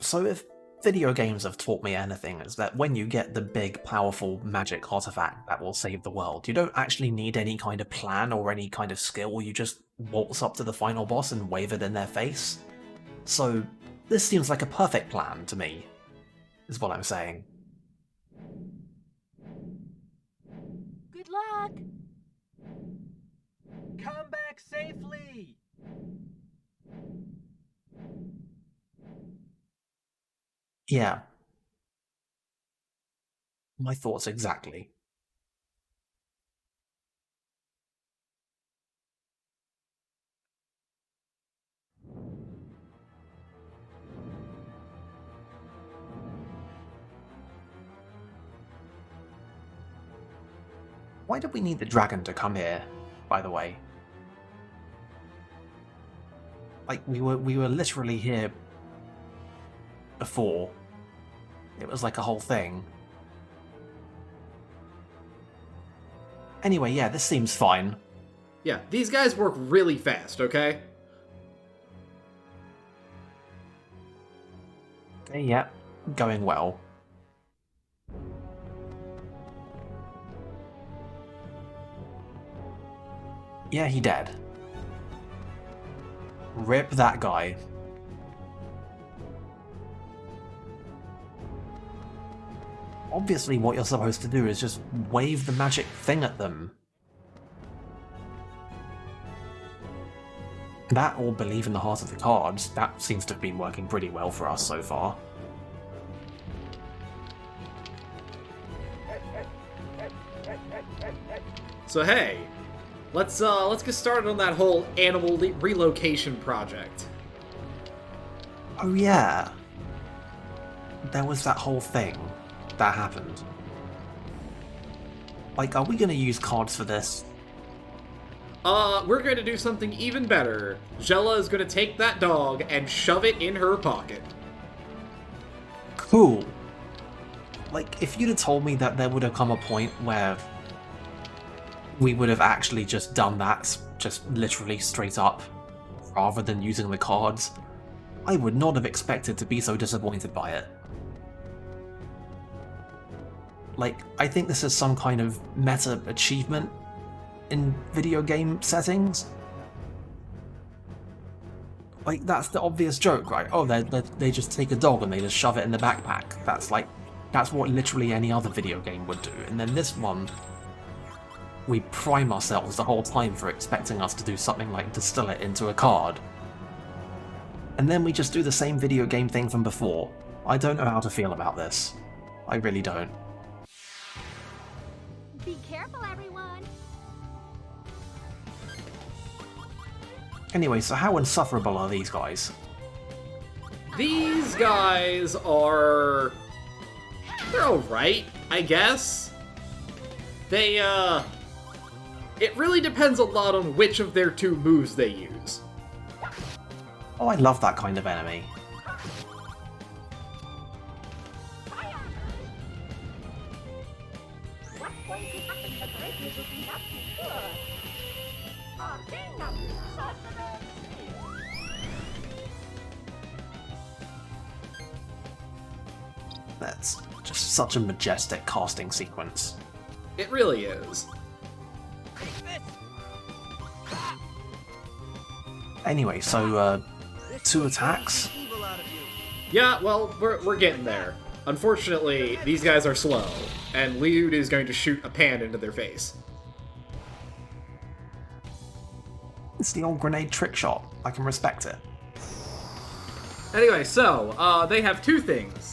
So if video games have taught me anything, it's that when you get the big, powerful magic artifact that will save the world, you don't actually need any kind of plan or any kind of skill, you just waltz up to the final boss and wave it in their face. So this seems like a perfect plan to me, is what I'm saying. Good luck! Come back safely! Yeah. My thoughts exactly. Why did we need the dragon to come here, by the way? Like, we were literally here before. It was like a whole thing. Anyway, yeah, this seems fine. Yeah, these guys work really fast, okay? Okay, yeah, going well. Yeah, he dead. Rip that guy. Obviously what you're supposed to do is just wave the magic thing at them. That or believe in the heart of the cards, that seems to have been working pretty well for us so far. So hey, let's get started on that whole animal relocation project. Oh yeah. There was that whole thing that happened. Like, are we gonna use cards for this? We're going to do something even better. Jella is going to take that dog and shove it in her pocket. Cool. Like, if you'd have told me that there would have come a point where we would have actually just done that, just literally straight up, rather than using the cards, I would not have expected to be so disappointed by it. Like, I think this is some kind of meta achievement in video game settings. Like, that's the obvious joke, right? Oh, they just take a dog and they just shove it in the backpack. That's what literally any other video game would do. And then this one, we prime ourselves the whole time for expecting us to do something like distill it into a card. And then we just do the same video game thing from before. I don't know how to feel about this. I really don't. Be careful, everyone! Anyway, so how insufferable are these guys? These guys are... they're alright, I guess. They, it really depends a lot on which of their two moves they use. Oh, I love that kind of enemy. That's just such a majestic casting sequence. It really is. Anyway, so, 2 attacks? Yeah, well, we're getting there. Unfortunately, these guys are slow, and Liud is going to shoot a pan into their face. It's the old grenade trick shot. I can respect it. Anyway, so, they have two things.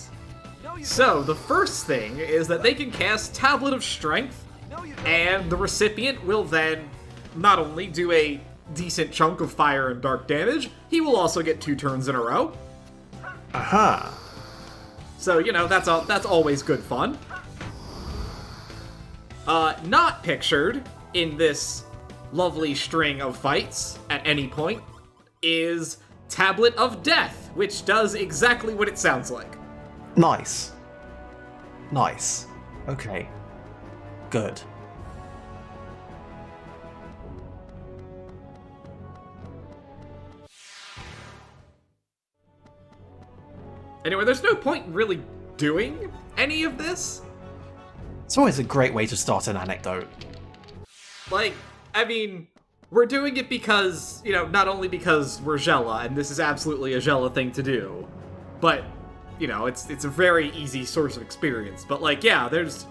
So, the first thing is that they can cast Tablet of Strength, and the recipient will then not only do a decent chunk of fire and dark damage, he will also get 2 turns in a row. Aha! So, you know, that's always good fun. Not pictured in this lovely string of fights at any point is Tablet of Death, which does exactly what it sounds like. Nice. Nice. Okay. Good. Anyway, there's no point in really doing any of this. It's always a great way to start an anecdote. Like, I mean, we're doing it because, you know, not only because we're Jella, and this is absolutely a Jella thing to do, but, you know, it's a very easy source of experience. But, like, yeah, there's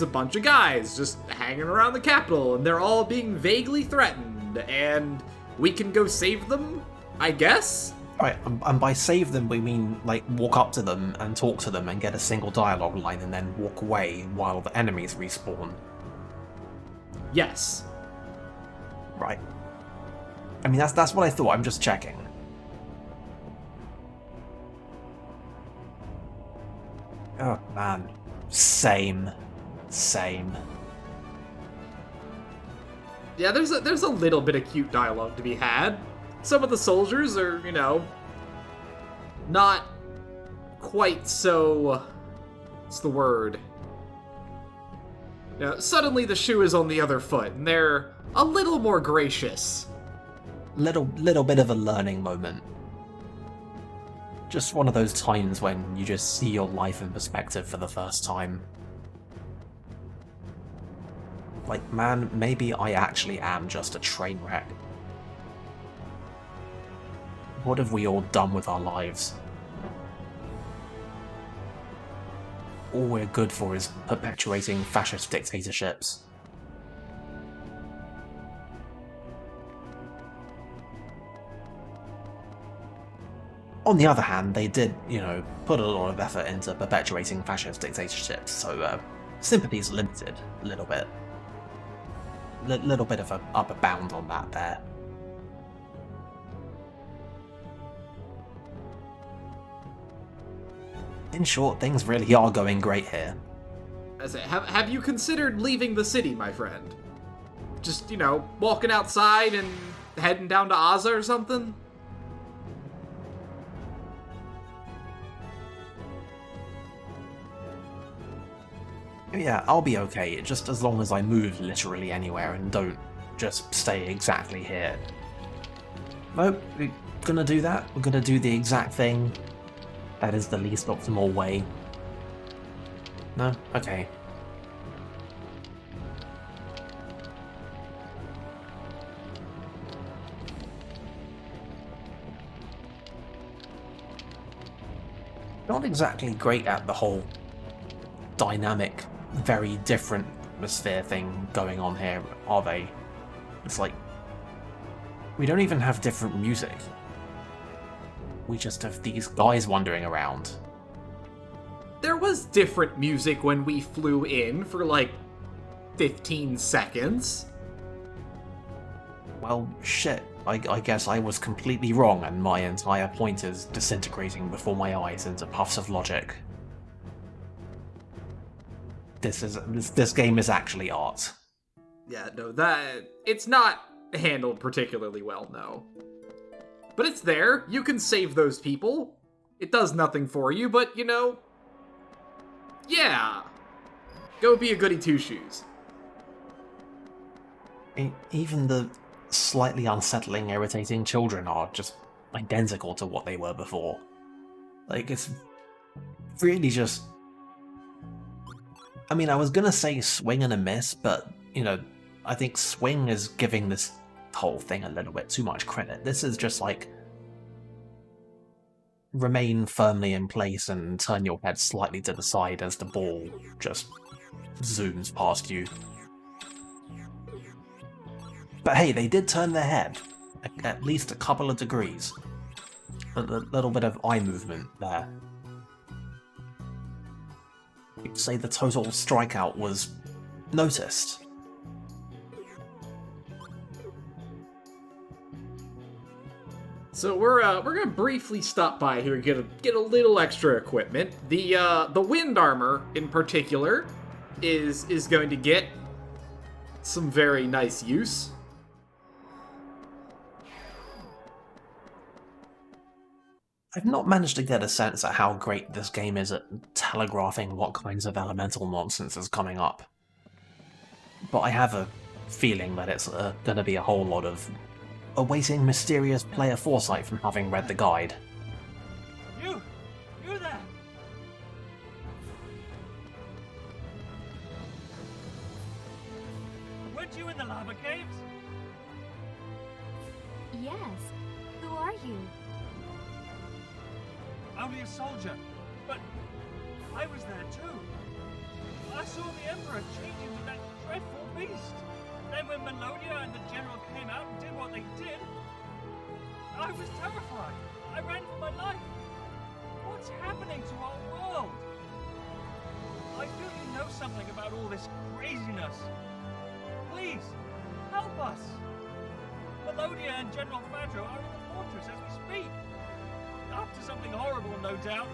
a bunch of guys just hanging around the capital, and they're all being vaguely threatened, and we can go save them, I guess? Right, and by save them we mean, like, walk up to them and talk to them and get a single dialogue line and then walk away while the enemies respawn. Yes. Right. I mean, that's what I thought, I'm just checking. Oh, man. Same. Yeah, there's a little bit of cute dialogue to be had. Some of the soldiers are, you know, not quite so... what's the word? You know, suddenly the shoe is on the other foot, and they're a little more gracious. Little bit of a learning moment. Just one of those times when you just see your life in perspective for the first time. Like, man, maybe I actually am just a train wreck. What have we all done with our lives? All we're good for is perpetuating fascist dictatorships. On the other hand, they did, you know, put a lot of effort into perpetuating fascist dictatorships, so sympathy's limited a little bit. Little bit of a upper bound on that there. In short, things really are going great here. Have you considered leaving the city, my friend? Just, you know, walking outside and heading down to Aza or something? Yeah, I'll be okay, just as long as I move literally anywhere and don't just stay exactly here. Nope, we're gonna do that. We're gonna do the exact thing. That is the least optimal way. No? Okay. Not exactly great at the whole dynamic, very different atmosphere thing going on here, are they? It's like, we don't even have different music. We just have these guys wandering around. There was different music when we flew in for like 15 seconds. Well, shit. I guess I was completely wrong and my entire point is disintegrating before my eyes into puffs of logic. This game is actually art. Yeah, no, it's not handled particularly well, no. But it's there. You can save those people. It does nothing for you, but, you know... yeah. Go be a goody two-shoes. Even the slightly unsettling, irritating children are just identical to what they were before. Like, it's really just... I mean, I was gonna say swing and a miss, but, you know, I think swing is giving this whole thing a little bit too much credit. This is just like, remain firmly in place and turn your head slightly to the side as the ball just zooms past you. But hey, they did turn their head, at least a couple of degrees. A little bit of eye movement there. You'd say the total strikeout was noticed. So we're gonna briefly stop by here and get a little extra equipment. The wind armor in particular is going to get some very nice use. I've not managed to get a sense at how great this game is at telegraphing what kinds of elemental nonsense is coming up. But I have a feeling that it's going to be a whole lot of awaiting mysterious player foresight from having read the guide. You there! Weren't you in the lava caves? Yes. Who are you? Only a soldier. But I was there too. I saw the Emperor change into that dreadful beast. Then when Melodia and the General came out and did what they did, I was terrified. I ran for my life. What's happening to our world? I feel you know something about all this craziness. Please, help us. Melodia and General Fadro are in the fortress as we speak. Up to something horrible, no doubt.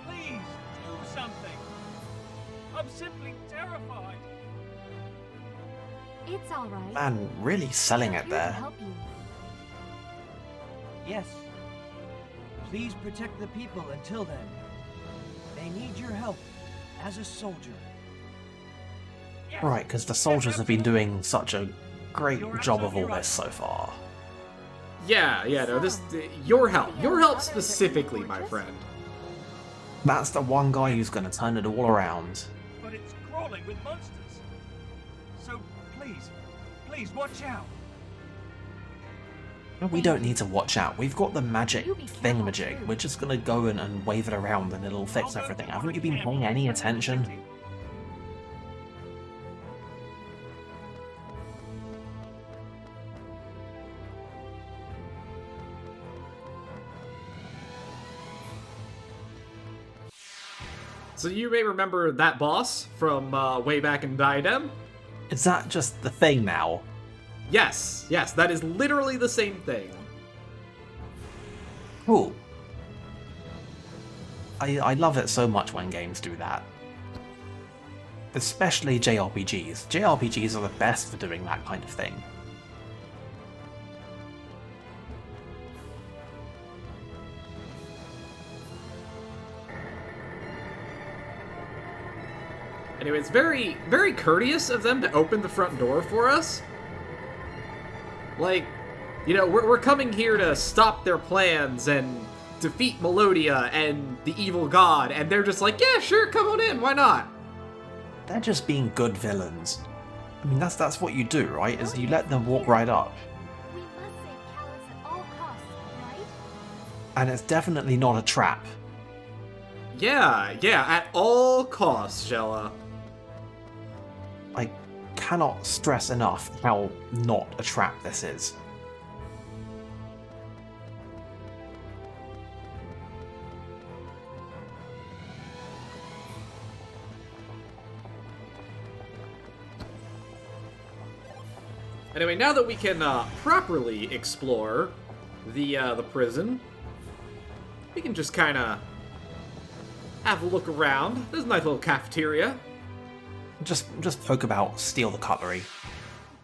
Please, do something. I'm simply terrified. It's all right. Man, really selling We're it here to there. help you. Yes. Please protect the people until then. They need your help as a soldier. Yes. Right, because the soldiers have been doing such a great job of all this so far. Yeah, no, your help specifically, my friend. That's the one guy who's going to turn it all around. But it's crawling with monsters. So please watch out. We don't need to watch out. We've got the magic You be careful, thingamajig. too. We're just going to go and wave it around and it'll fix everything. Haven't you been paying any attention? So you may remember that boss from way back in Diadem? Is that just the thing now? Yes, that is literally the same thing. Cool. I love it so much when games do that. Especially JRPGs. JRPGs are the best for doing that kind of thing. Anyway, it's very, very courteous of them to open the front door for us. Like, you know, we're coming here to stop their plans and defeat Melodia and the evil god, and they're just like, yeah, sure, come on in, why not? They're just being good villains. I mean, that's what you do, right? Is you let them walk right up. We must save Callus at all costs, right? And it's definitely not a trap. Yeah, at all costs, Jella. I cannot stress enough how not a trap this is. Anyway, now that we can properly explore the prison, we can just kind of have a look around. There's a nice little cafeteria. Just poke about, steal the cutlery.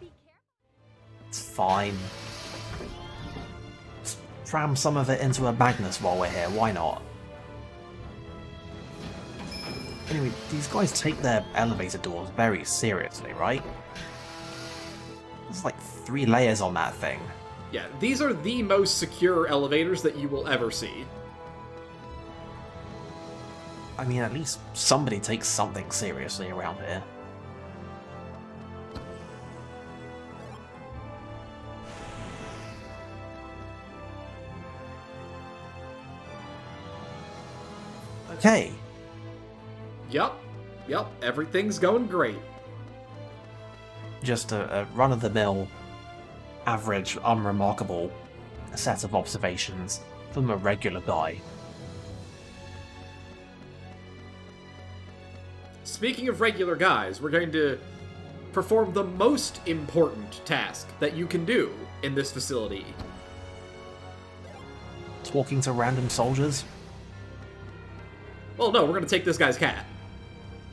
Be careful. It's fine. Just cram some of it into a Magnus while we're here, why not? Anyway, these guys take their elevator doors very seriously, right? There's like 3 layers on that thing. Yeah, these are the most secure elevators that you will ever see. I mean, at least somebody takes something seriously around here. Okay. Yup, everything's going great. Just a run-of-the-mill, average, unremarkable set of observations from a regular guy. Speaking of regular guys, we're going to perform the most important task that you can do in this facility. Talking to random soldiers? Well, no, we're going to take this guy's cat.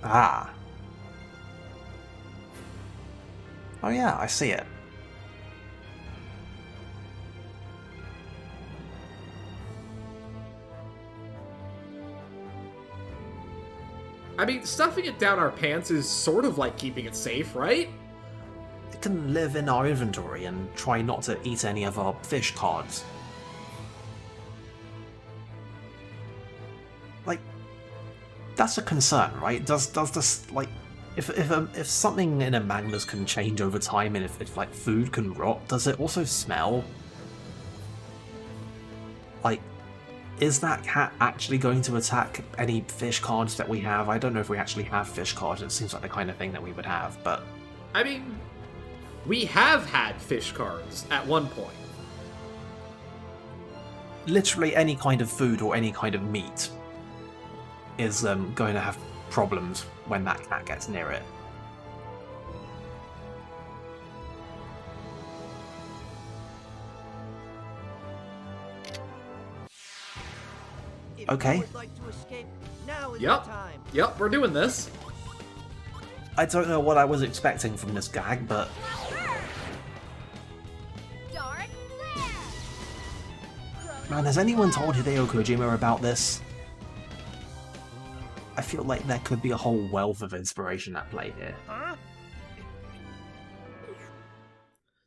Ah. Oh yeah, I see it. I mean, stuffing it down our pants is sort of like keeping it safe, right? It can live in our inventory and try not to eat any of our fish cards. like, that's a concern, right? Does this, like, if something in a Magnus can change over time, and if like food can rot, does it also smell? Like, is that cat actually going to attack any fish cards that we have? I don't know if we actually have fish cards. It seems like the kind of thing that we would have, but... I mean, we have had fish cards at one point. Literally any kind of food or any kind of meat is going to have problems when that cat gets near it. Okay. Yep, we're doing this. I don't know what I was expecting from this gag, but... Dark Flare! Man, has anyone told Hideo Kojima about this? I feel like there could be a whole wealth of inspiration at play here.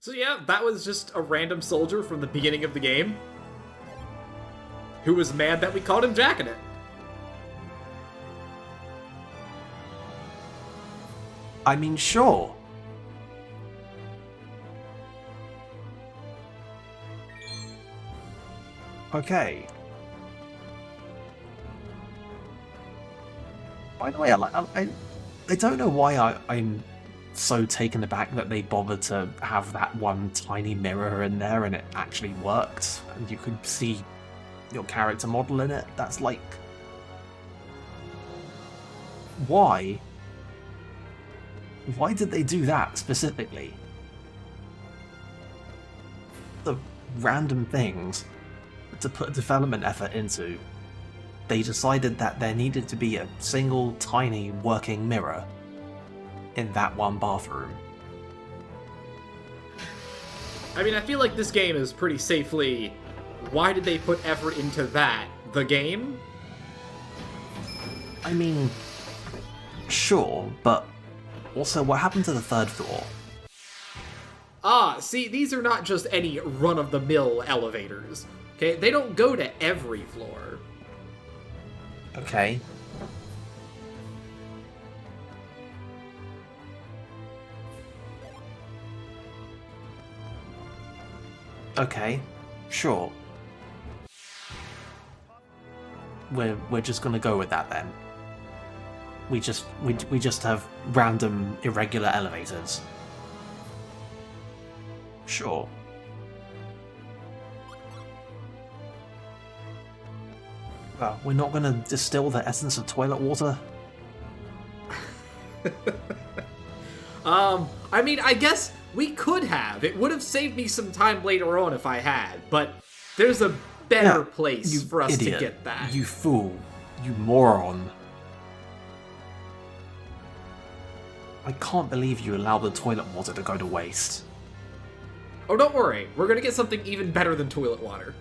So yeah, that was just a random soldier from the beginning of the game who was mad that we caught him jacking it. I mean, sure. Okay. By the way, I don't know why I'm so taken aback that they bothered to have that one tiny mirror in there and it actually worked, and you could see your character model in it. That's like... Why? Why did they do that specifically? The random things to put development effort into. They decided that there needed to be a single tiny working mirror in that one bathroom. I mean, I feel like this game is pretty safely... Why did they put effort into that? The game? I mean, sure, but also what happened to the third floor? Ah, see, these are not just any run-of-the-mill elevators. Okay, they don't go to every floor. Okay. Okay, sure. We're just gonna go with that then. We just have random irregular elevators. Sure. Well, we're not gonna distill the essence of toilet water? I mean, I guess we could have. It would have saved me some time later on if I had, but there's a better place for us idiot. to get that. You fool. You moron. I can't believe you allowed the toilet water to go to waste. Oh, don't worry. We're gonna get something even better than toilet water.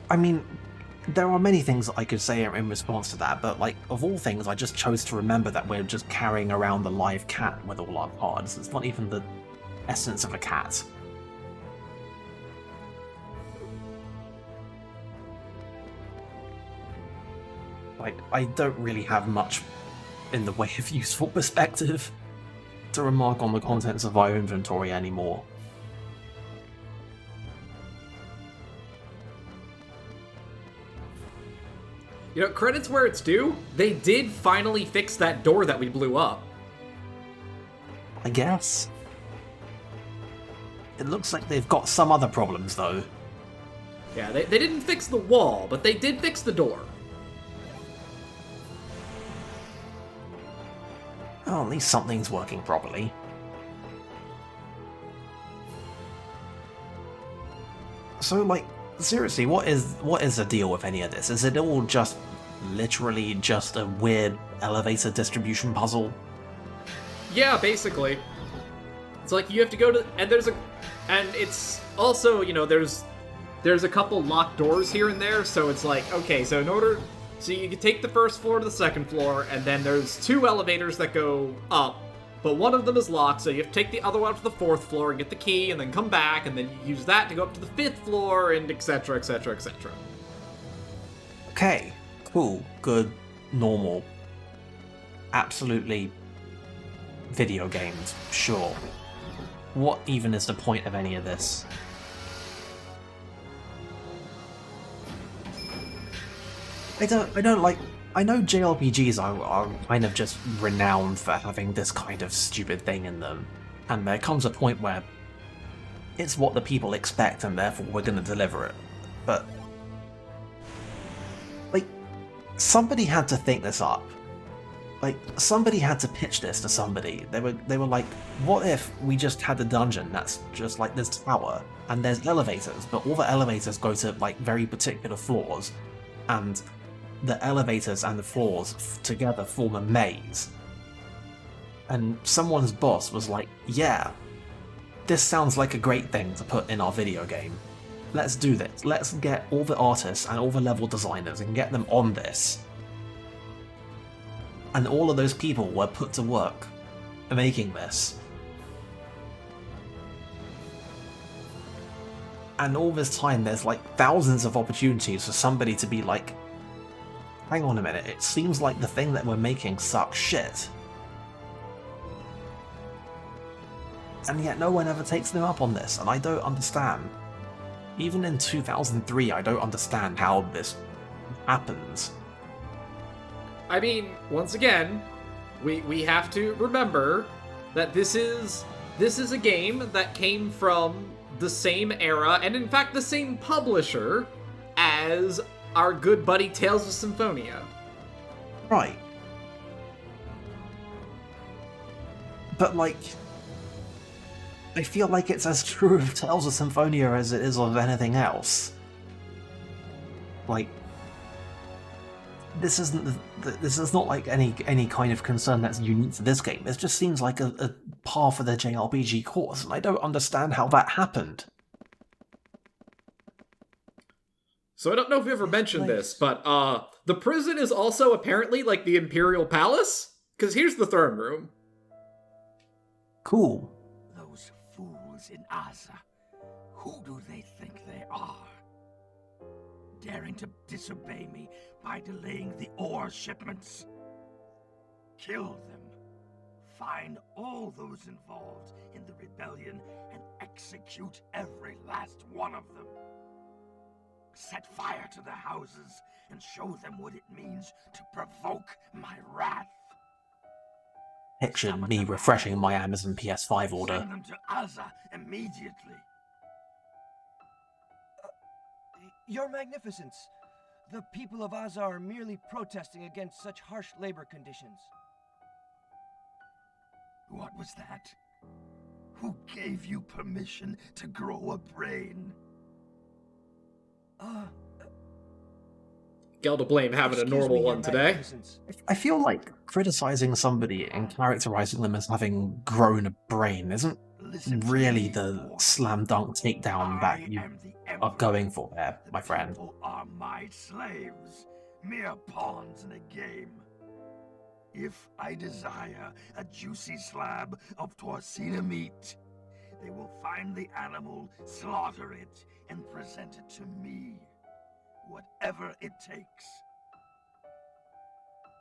I mean, there are many things that I could say in response to that, but, like, of all things, I just chose to remember that we're just carrying around the live cat with all our cards. It's not even the essence of a cat. Like, I don't really have much in the way of useful perspective to remark on the contents of our inventory anymore. You know, credits where it's due, they did finally fix that door that we blew up. I guess. It looks like they've got some other problems, though. Yeah, they didn't fix the wall, but they did fix the door. Oh, at least something's working properly. So, like, seriously, what is the deal with any of this? Is it all just literally just a weird elevator distribution puzzle? Yeah, basically. It's like you have to go to, and it's also, you know, there's a couple locked doors here and there, so it's like, okay, so so you can take the first floor to the second floor, and then there's two elevators that go up, but one of them is locked, so you have to take the other one up to the fourth floor and get the key, and then come back, and then you use that to go up to the fifth floor, and etc, etc, etc. Okay, cool, good, normal, absolutely video games, sure. What even is the point of any of this? I don't like... I know JRPGs are kind of just renowned for having this kind of stupid thing in them, and there comes a point where it's what the people expect and therefore we're gonna deliver it. But, like, somebody had to think this up. Like, somebody had to pitch this to somebody. They were like, what if we just had a dungeon that's just like this tower, and there's elevators, but all the elevators go to, like, very particular floors, and the elevators and the floors together form a maze. And someone's boss was like, yeah, this sounds like a great thing to put in our video game. Let's do this. Let's get all the artists and all the level designers and get them on this. And all of those people were put to work making this. And all this time there's like thousands of opportunities for somebody to be like, hang on a minute, it seems like the thing that we're making sucks shit. And yet no one ever takes them up on this, and I don't understand. Even in 2003, I don't understand how this happens. I mean, once again, we have to remember that this is a game that came from the same era, and in fact the same publisher as our good buddy Tales of Symphonia. Right. But, like, I feel like it's as true of Tales of Symphonia as it is of anything else. Like, this is not like any kind of concern that's unique to this game. It just seems like a par for the JRPG course, and I don't understand how that happened. So I don't know if we ever mentioned this, but the prison is also apparently like the Imperial Palace? Because here's the throne room. Cool. Those fools in Aza. Who do they think they are? Daring to disobey me by delaying the ore shipments? Kill them. Find all those involved in the rebellion and execute every last one of them. Set fire to their houses and show them what it means to provoke my wrath. Picture me refreshing my Amazon PS5 order. Send them to Aza immediately. Your Magnificence, the people of Aza are merely protesting against such harsh labor conditions. What was that? Who gave you permission to grow a brain? Gal to blame having a normal one today. I feel like criticizing somebody and characterizing them as having grown a brain isn't really the slam dunk takedown that you are going for there, my friend. People are my slaves, mere pawns in a game. If I desire a juicy slab of Torsina meat, they will find the animal, slaughter it, and present it to me, whatever it takes.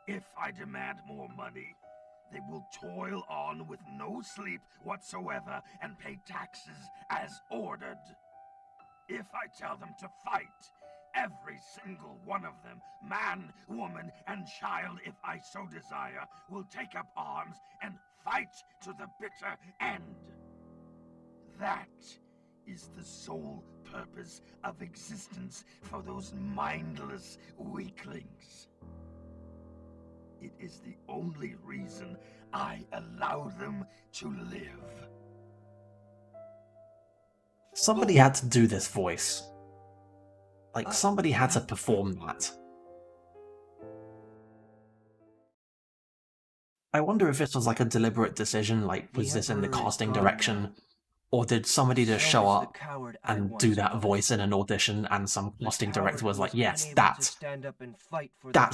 If I demand more money, they will toil on with no sleep whatsoever and pay taxes as ordered. If I tell them to fight, every single one of them, man, woman, and child, if I so desire, will take up arms and fight to the bitter end. That is the sole purpose of existence for those mindless weaklings. It is the only reason I allow them to live. Somebody had to do this voice. Like, somebody had to perform that. I wonder if this was like a deliberate decision, like, was this in the casting direction? Or did somebody just show up and do that voice in an audition and some casting director was like, yes, that's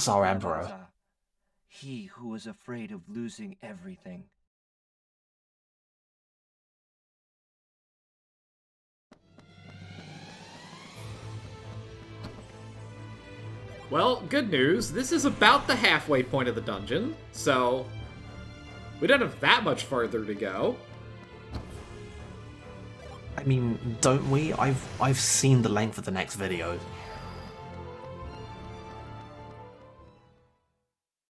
our Emperor. He who was afraid of losing everything. Well, good news. This is about the halfway point of the dungeon, so we don't have that much farther to go. I mean, don't we? I've seen the length of the next video.